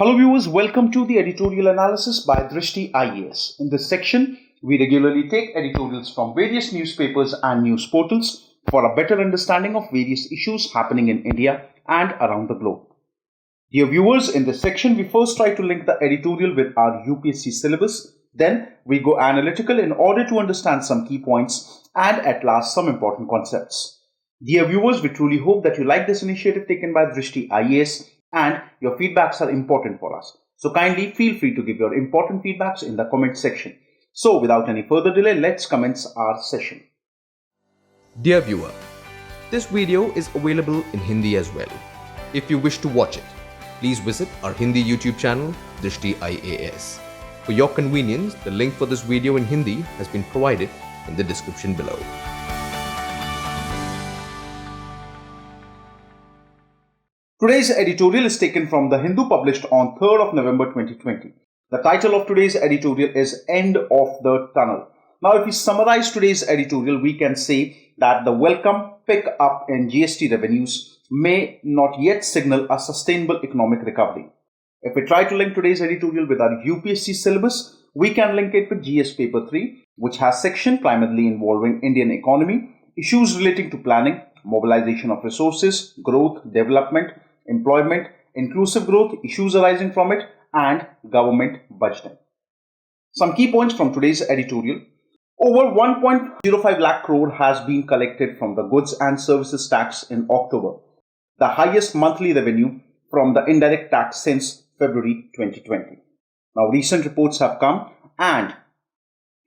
Hello viewers, welcome to the Editorial Analysis by Drishti IAS. In this section, we regularly take editorials from various newspapers and news portals for a better understanding of various issues happening in India and around the globe. Dear viewers, in this section, we first try to link the editorial with our UPSC syllabus. Then we go analytical in order to understand some key points and at last some important concepts. Dear viewers, we truly hope that you like this initiative taken by Drishti IAS and your feedbacks are important for us. So kindly feel free to give your important feedbacks in the comment section. So without any further delay, let's commence our session. Dear viewer, this video is available in Hindi as well. If you wish to watch it, please visit our Hindi YouTube channel, Drishti IAS. For your convenience, the link for this video in Hindi has been provided in the description below. Today's editorial is taken from The Hindu, published on 3rd of November 2020. The title of today's editorial is End of the Tunnel. Now, if we summarize today's editorial, we can say that the welcome pick up in GST revenues may not yet signal a sustainable economic recovery. If we try to link today's editorial with our UPSC syllabus, we can link it with GS Paper 3, which has section primarily involving Indian economy, issues relating to planning, mobilization of resources, growth, development, employment, inclusive growth, issues arising from it, and government budgeting. Some key points from today's editorial. Over 1.05 lakh crore has been collected from the goods and services tax in October, the highest monthly revenue from the indirect tax since February 2020. Now, recent reports have come and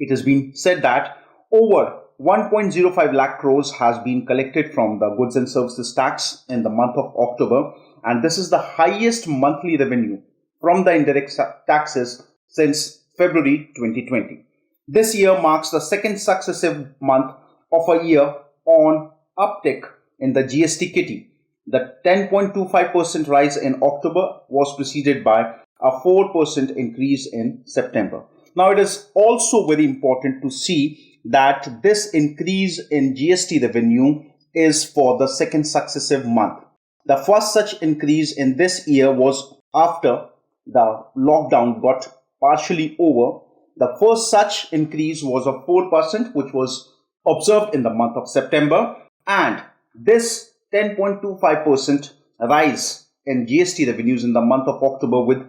it has been said that over 1.05 lakh crores has been collected from the goods and services tax in the month of October, and this is the highest monthly revenue from the indirect taxes since February 2020. This year marks the second successive month of a year on uptick in the GST kitty. The 10.25% rise in October was preceded by a 4% increase in September. Now, it is also very important to see that this increase in GST revenue is for the second successive month. The first such increase in this year was after the lockdown got partially over. The first such increase was of 4%, which was observed in the month of September, and this 10.25% rise in GST revenues in the month of October with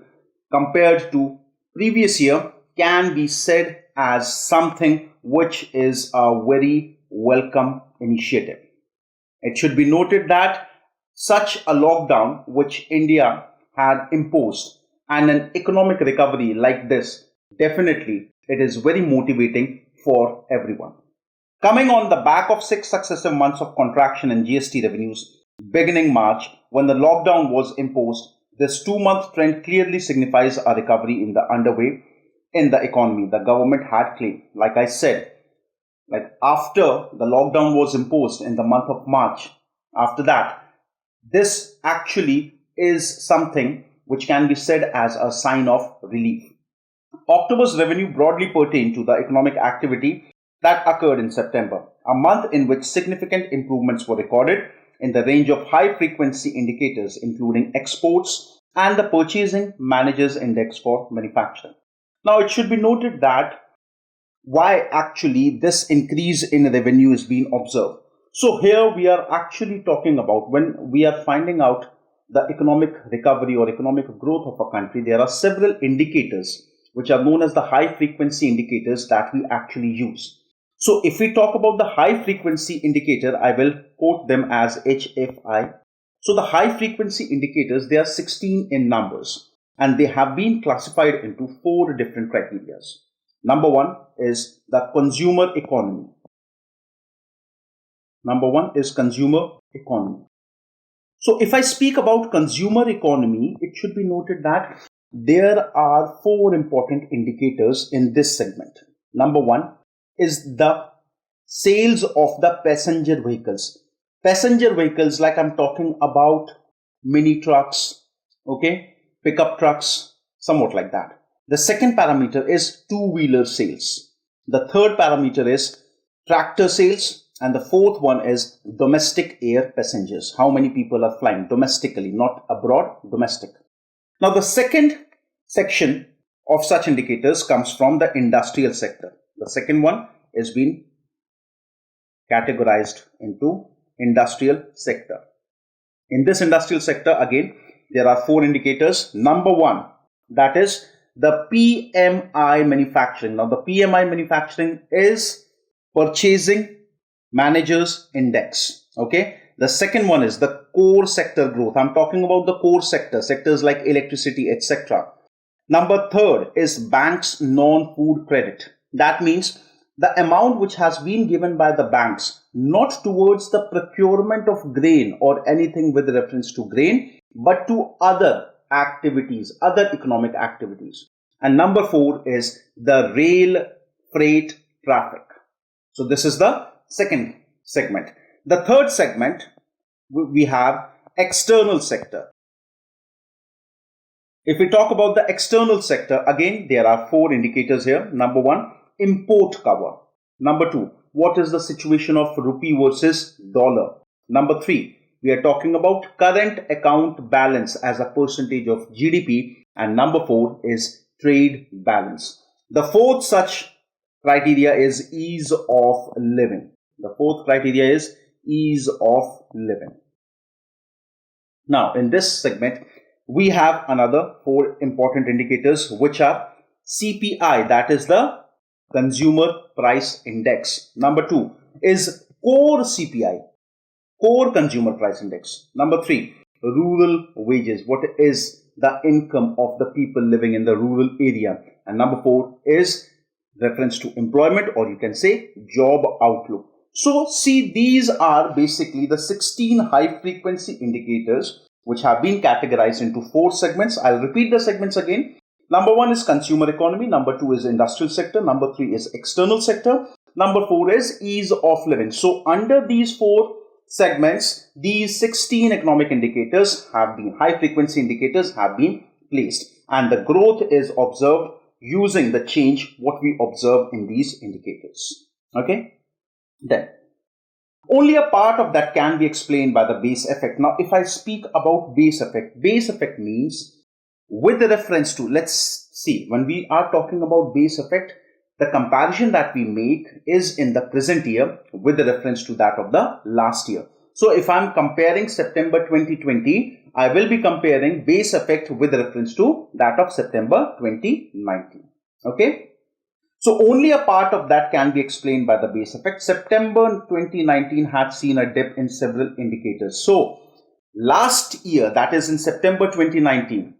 compared to previous year can be said as something which is a very welcome initiative. It should be noted that such a lockdown which India had imposed and an economic recovery like this, definitely it is very motivating for everyone. Coming on the back of 6 successive months of contraction in GST revenues beginning March when the lockdown was imposed, this 2-month trend clearly signifies a recovery in the underway in the economy. The government had claimed, like I said, after the lockdown was imposed in the month of March, after that, this actually is something which can be said as a sign of relief. October's revenue broadly pertained to the economic activity that occurred in September, a month in which significant improvements were recorded in the range of high-frequency indicators, including exports and the Purchasing Managers Index for manufacturing. Now, it should be noted that why actually this increase in revenue is being observed. So here we are actually talking about when we are finding out the economic recovery or economic growth of a country, there are several indicators which are known as the high-frequency indicators that we actually use. So if we talk about the high-frequency indicator, I will quote them as HFI. So the high-frequency indicators, they are 16 in numbers and they have been classified into 4 different criteria. Number 1 is the consumer economy. Number 1 is consumer economy. So if I speak about consumer economy, it should be noted that there are 4 important indicators in this segment. Number 1 is the sales of the passenger vehicles. Passenger vehicles, like I'm talking about mini trucks, okay, pickup trucks, somewhat like that. The second parameter is two-wheeler sales. The third parameter is tractor sales. And the fourth one is domestic air passengers. How many people are flying domestically, not abroad, domestic. Now, the second section of such indicators comes from the industrial sector. The second one is being categorized into industrial sector. In this industrial sector, again, there are four indicators. Number one, that is the PMI manufacturing. Now, the PMI manufacturing is Purchasing Managers Index. Okay. The second one is the core sector growth. I'm talking about the core sector, sectors like electricity, etc. Number third is banks non-food credit. That means the amount which has been given by the banks, not towards the procurement of grain or anything with reference to grain, but to other activities, other economic activities. And number four is the rail freight traffic. So this is the second segment. The third segment, we have external sector. If we talk about the external sector, again, there are four indicators here. Number one, import cover. Number two, what is the situation of rupee versus dollar? Number three, we are talking about current account balance as a percentage of GDP. And number four is trade balance. The fourth such criteria is ease of living. The fourth criteria is ease of living. Now, in this segment, we have another four important indicators, which are CPI, that is the Consumer Price Index. Number two is core CPI, core Consumer Price Index. Number three, rural wages. What is the income of the people living in the rural area? And number four is reference to employment, or you can say job outlook. So see, these are basically the 16 high frequency indicators which have been categorized into four segments. I'll repeat the segments again. Number one is consumer economy. Number two is industrial sector. Number three is external sector. Number four is ease of living. So under these four segments, these 16 economic indicators have been, high frequency indicators have been placed, and the growth is observed using the change what we observe in these indicators. Okay. Then only a part of that can be explained by the base effect. Now, if I speak about base effect means with reference to, let's see, when we are talking about base effect, the comparison that we make is in the present year with the reference to that of the last year. So if I'm comparing September 2020, I will be comparing base effect with reference to that of September 2019. Okay. So only a part of that can be explained by the base effect. September 2019 had seen a dip in several indicators. So last year, that is in September 2019,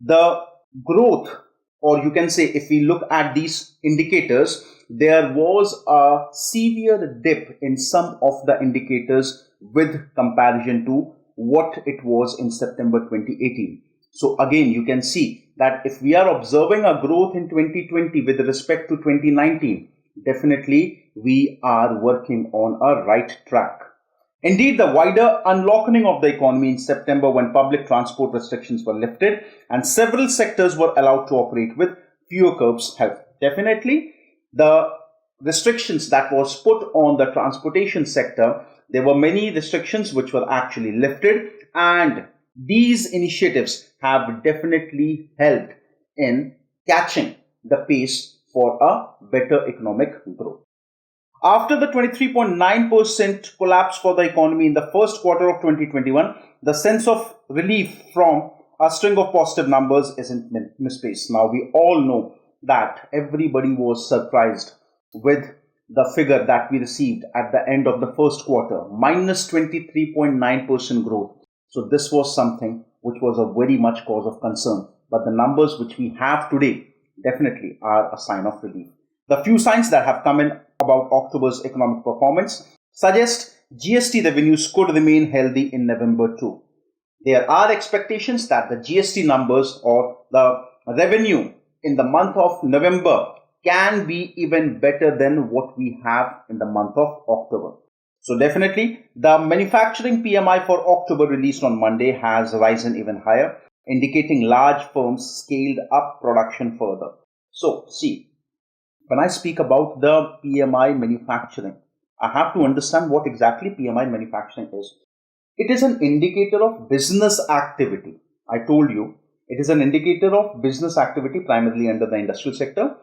the growth, or you can say if we look at these indicators, there was a severe dip in some of the indicators with comparison to what it was in September 2018. So again, you can see that if we are observing a growth in 2020 with respect to 2019, definitely we are working on a right track. Indeed, the wider unlocking of the economy in September, when public transport restrictions were lifted and several sectors were allowed to operate with fewer curbs, helped. Definitely, the restrictions that was put on the transportation sector, there were many restrictions which were actually lifted, and these initiatives have definitely helped in catching the pace for a better economic growth. After the 23.9% collapse for the economy in the first quarter of 2021, the sense of relief from a string of positive numbers isn't misplaced. Now, we all know that everybody was surprised with the figure that we received at the end of the first quarter, minus 23.9% growth. So this was something which was a very much cause of concern. But the numbers which we have today definitely are a sign of relief. The few signs that have come in about October's economic performance suggest GST revenues could remain healthy in November too. There are expectations that the GST numbers or the revenue in the month of November can be even better than what we have in the month of October. So definitely the manufacturing PMI for October released on Monday has risen even higher, indicating large firms scaled up production further. So see, when I speak about the PMI manufacturing, I have to understand what exactly PMI manufacturing is. It is an indicator of business activity. I told you It is an indicator of business activity primarily under the industrial sector.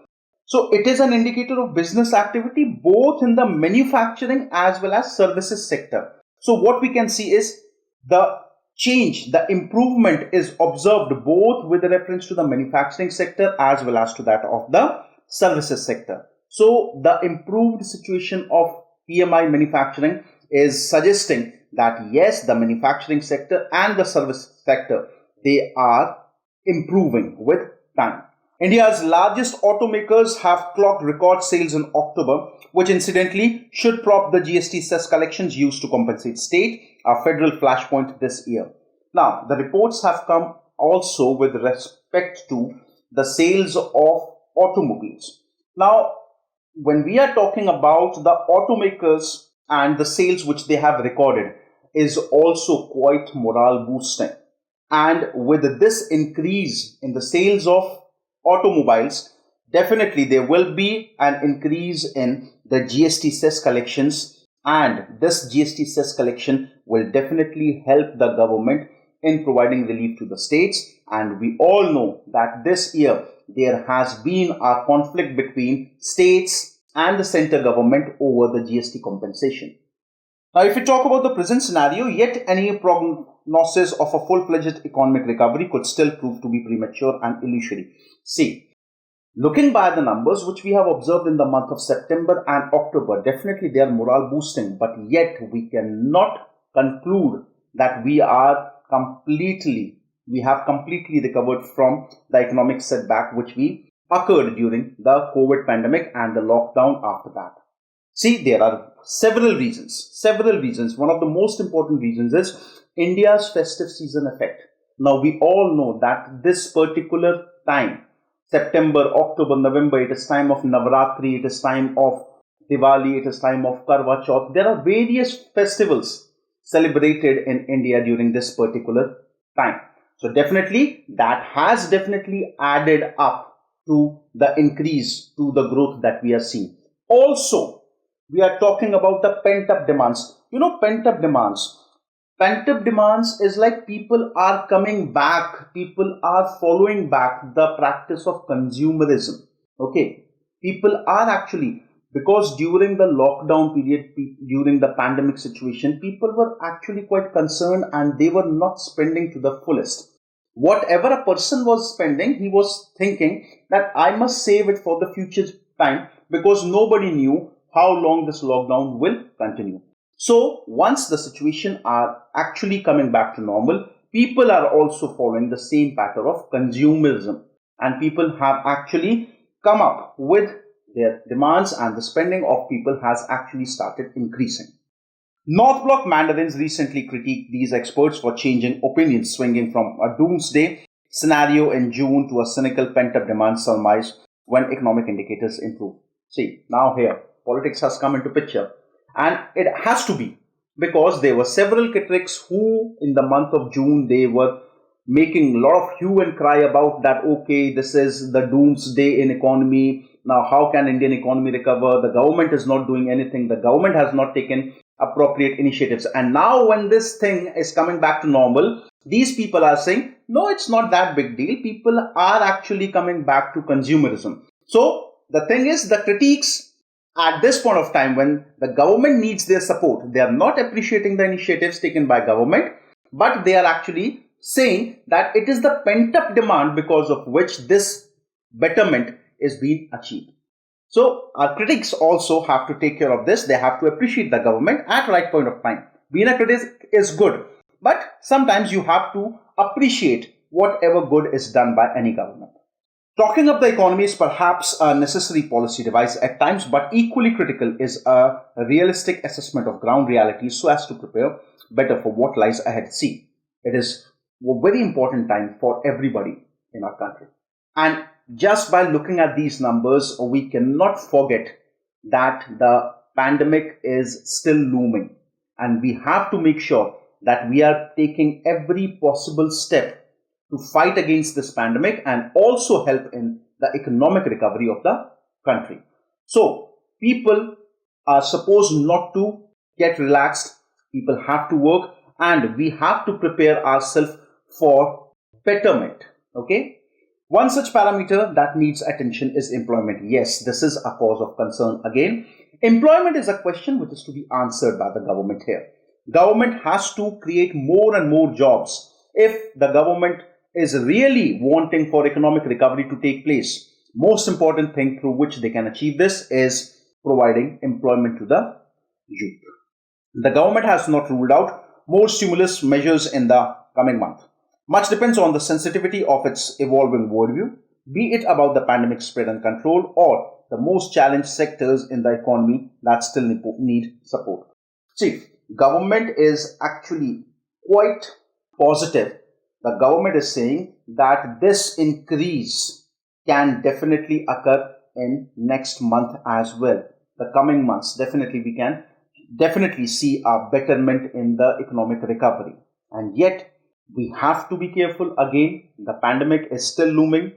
So it is an indicator of business activity both in the manufacturing as well as services sector. So what we can see is the change, the improvement is observed both with reference to the manufacturing sector as well as to that of the services sector. So the improved situation of PMI manufacturing is suggesting that yes, the manufacturing sector and the service sector, they are improving with time. India's largest automakers have clocked record sales in October, which incidentally should prop the GST cess collections used to compensate state, a federal flashpoint this year. Now, the reports have come also with respect to the sales of automobiles. Now, when we are talking about the automakers and the sales which they have recorded is also quite morale boosting. And with this increase in the sales of automobiles, definitely there will be an increase in the GST cess collections, and this GST cess collection will definitely help the government in providing relief to the states. And we all know that this year there has been a conflict between states and the center government over the GST compensation. Now, if we talk about the present scenario, yet any prognosis of a full-fledged economic recovery could still prove to be premature and illusory. See, looking by the numbers which we have observed in the month of September and October, definitely they are morale boosting, but yet we cannot conclude that we have completely recovered from the economic setback which we occurred during the COVID pandemic and the lockdown after that. See, there are several reasons. One of the most important reasons is India's festive season effect. Now, we all know that this particular time, September, October, November, it is time of Navaratri, it is time of Diwali, it is time of Karwa Chauth. There are various festivals celebrated in India during this particular time. So definitely that has definitely added up to the increase, to the growth that we are seeing. Also, we are talking about the pent-up demands. You know, pent-up demands. Pent-up demands is like people are coming back, people are following back the practice of consumerism. Okay, people are actually, because during the lockdown period, during the pandemic situation, people were actually quite concerned and they were not spending to the fullest. Whatever a person was spending, he was thinking that I must save it for the future time, because nobody knew how long this lockdown will continue. So once the situation are actually coming back to normal, people are also following the same pattern of consumerism, and people have actually come up with their demands, and the spending of people has actually started increasing. North Block mandarins recently critiqued these experts for changing opinions, swinging from a doomsday scenario in June to a cynical pent-up demand surmise when economic indicators improve. See, now here, politics has come into picture, and it has to be, because there were several critics who in the month of June, they were making a lot of hue and cry about that, okay, this is the doomsday in economy. Now, how can Indian economy recover? The government is not doing anything. The government has not taken appropriate initiatives. And now when this thing is coming back to normal, these people are saying, no, it's not that big deal. People are actually coming back to consumerism. So the thing is, the critiques at this point of time, when the government needs their support, they are not appreciating the initiatives taken by government, but they are actually saying that it is the pent-up demand because of which this betterment is being achieved. So our critics also have to take care of this. They have to appreciate the government at right point of time. Being a critic is good, but sometimes you have to appreciate whatever good is done by any government. Talking up the economy is perhaps a necessary policy device at times, but equally critical is a realistic assessment of ground realities so as to prepare better for what lies ahead. See, it is a very important time for everybody in our country. And just by looking at these numbers, we cannot forget that the pandemic is still looming, and we have to make sure that we are taking every possible step to fight against this pandemic and also help in the economic recovery of the country. So people are supposed not to get relaxed. People have to work, and we have to prepare ourselves for betterment. Okay. One such parameter that needs attention is employment. Yes, this is a cause of concern again. Employment is a question which is to be answered by the government here. Government has to create more and more jobs. If the government is really wanting for economic recovery to take place, most important thing through which they can achieve this is providing employment to the youth. The government has not ruled out more stimulus measures in the coming month. Much depends on the sensitivity of its evolving worldview, be it about the pandemic spread and control or the most challenged sectors in the economy that still need support. See, government is actually quite positive. The government is saying that this increase can definitely occur in next month as well. The coming months, definitely we can definitely see a betterment in the economic recovery. And yet, we have to be careful again. The pandemic is still looming.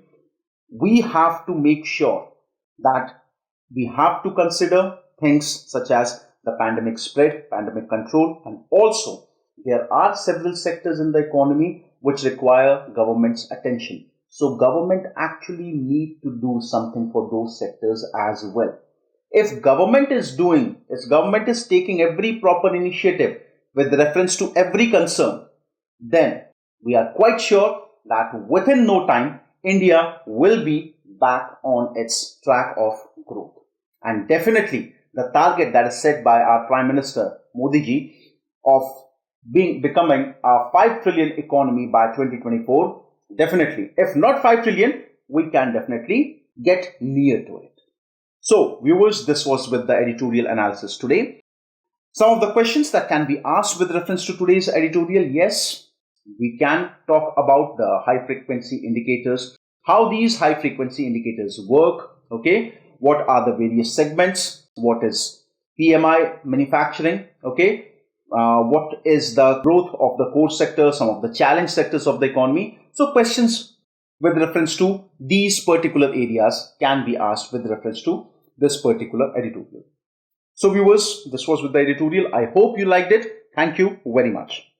We have to make sure that we have to consider things such as the pandemic spread, pandemic control, and also there are several sectors in the economy which require government's attention. So government actually need to do something for those sectors as well. If government is taking every proper initiative with reference to every concern, then we are quite sure that within no time, India will be back on its track of growth. And definitely, the target that is set by our Prime Minister Modi ji of becoming a 5 trillion economy by 2024, definitely, if not 5 trillion, we can definitely get near to it. So, viewers, this was with the editorial analysis today. Some of the questions that can be asked with reference to today's editorial, yes, we can talk about the high frequency indicators, how these high frequency indicators work, okay, what are the various segments, what is PMI manufacturing, okay, what is the growth of the core sector, some of the challenge sectors of the economy. So questions with reference to these particular areas can be asked with reference to this particular editorial. So viewers, this was with the editorial. I hope you liked it. Thank you very much.